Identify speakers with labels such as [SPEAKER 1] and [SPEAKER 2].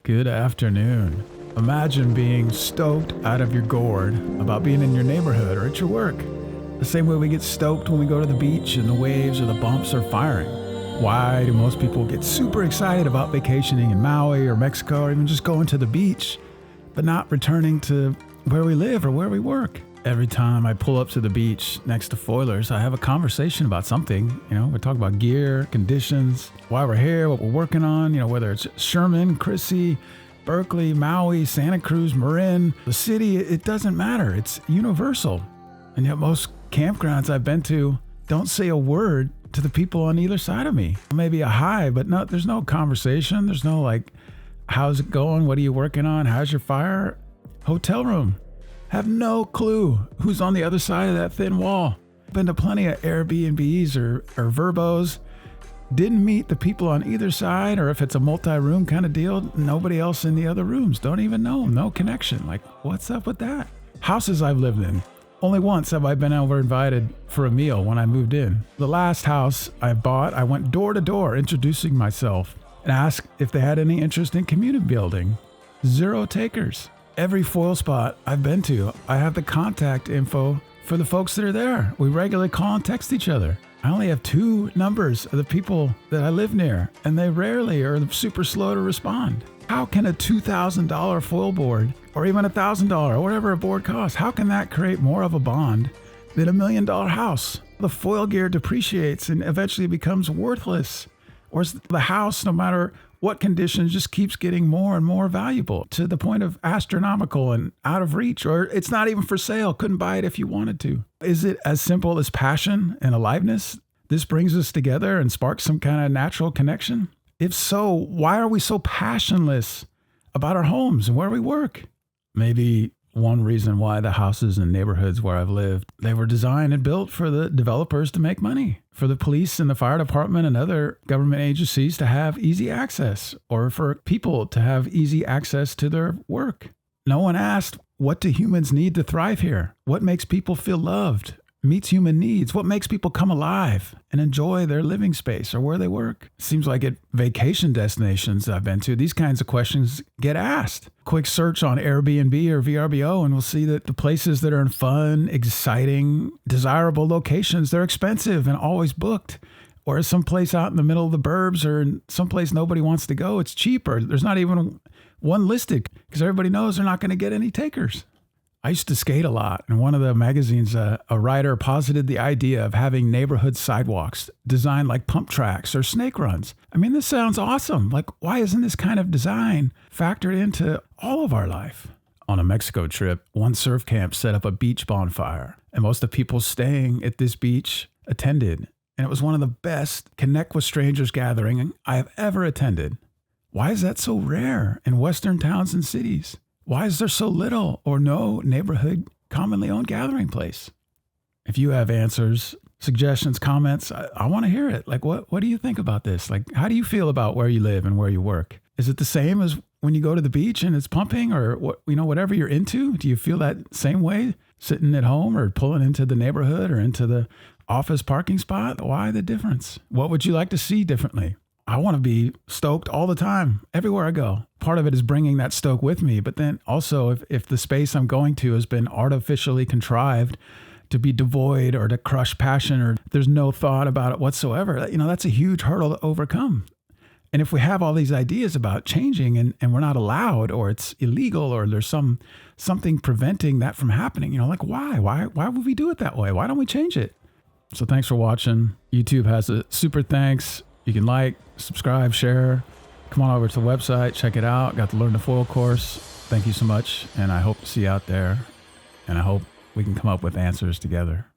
[SPEAKER 1] Good afternoon. Imagine being stoked out of your gourd about being in your neighborhood or at your work. The same way we get stoked when we go to the beach and the waves or the bumps are firing. Why do most people get super excited about vacationing in Maui or Mexico or even just going to the beach, but not returning to where we live or where we work? Every time I pull up to the beach next to Foilers, I have a conversation about something. We talk about gear, conditions, why we're here, what we're working on, whether it's Sherman, Chrissy, Berkeley, Maui, Santa Cruz, Marin, the city, it doesn't matter. It's universal. And yet most campgrounds I've been to don't say a word to the people on either side of me. Maybe a hi, but no, there's no conversation. There's no how's it going? What are you working on? How's your fire? Hotel room. Have no clue who's on the other side of that thin wall. Been to plenty of Airbnbs or Verbos. Didn't meet the people on either side, or if it's a multi-room kind of deal, nobody else in the other rooms. Don't even know them. No connection. What's up with that? Houses I've lived in. Only once have I been over invited for a meal when I moved in. The last house I bought, I went door to door introducing myself and asked if they had any interest in community building. 0 takers. Every foil spot I've been to, I have the contact info for the folks that are there. We regularly call and text each other. I only have 2 numbers of the people that I live near, and they rarely are super slow to respond. How can a $2,000 foil board, or even $1,000, or whatever a board costs, how can that create more of a bond than $1 million house? The foil gear depreciates and eventually becomes worthless. Or the house, no matter what conditions, just keeps getting more and more valuable to the point of astronomical and out of reach, or it's not even for sale. Couldn't buy it if you wanted to. Is it as simple as passion and aliveness? This brings us together and sparks some kind of natural connection? If so, why are we so passionless about our homes and where we work? Maybe one reason why the houses and neighborhoods where I've lived, they were designed and built for the developers to make money, for the police and the fire department and other government agencies to have easy access, or for people to have easy access to their work. No one asked, what do humans need to thrive here? What makes people feel loved, meets human needs? What makes people come alive and enjoy their living space or where they work? Seems like at vacation destinations I've been to, these kinds of questions get asked. Quick search on Airbnb or VRBO and we'll see that the places that are in fun, exciting, desirable locations, they're expensive and always booked. Or someplace out in the middle of the burbs or in someplace nobody wants to go, it's cheaper. There's not even one listed because everybody knows they're not going to get any takers. I used to skate a lot. In one of the magazines, a writer posited the idea of having neighborhood sidewalks designed like pump tracks or snake runs. I mean, this sounds awesome. Why isn't this kind of design factored into all of our life? On a Mexico trip, one surf camp set up a beach bonfire, and most of the people staying at this beach attended. And it was one of the best connect with strangers gathering I have ever attended. Why is that so rare in Western towns and cities? Why is there so little or no neighborhood commonly owned gathering place? If you have answers, suggestions, comments, I want to hear it. What do you think about this? How do you feel about where you live and where you work? Is it the same as when you go to the beach and it's pumping, or whatever you're into? Do you feel that same way sitting at home or pulling into the neighborhood or into the office parking spot? Why the difference? What would you like to see differently? I want to be stoked all the time, everywhere I go. Part of it is bringing that stoke with me, but then also if the space I'm going to has been artificially contrived to be devoid or to crush passion, or there's no thought about it whatsoever, that's a huge hurdle to overcome. And if we have all these ideas about changing and we're not allowed, or it's illegal, or there's something preventing that from happening, why would we do it that way? Why don't we change it? So thanks for watching. YouTube has a super thanks. You can subscribe, share. Come on over to the website, check it out. Got the Learn to Foil course. Thank you so much. And I hope to see you out there. And I hope we can come up with answers together.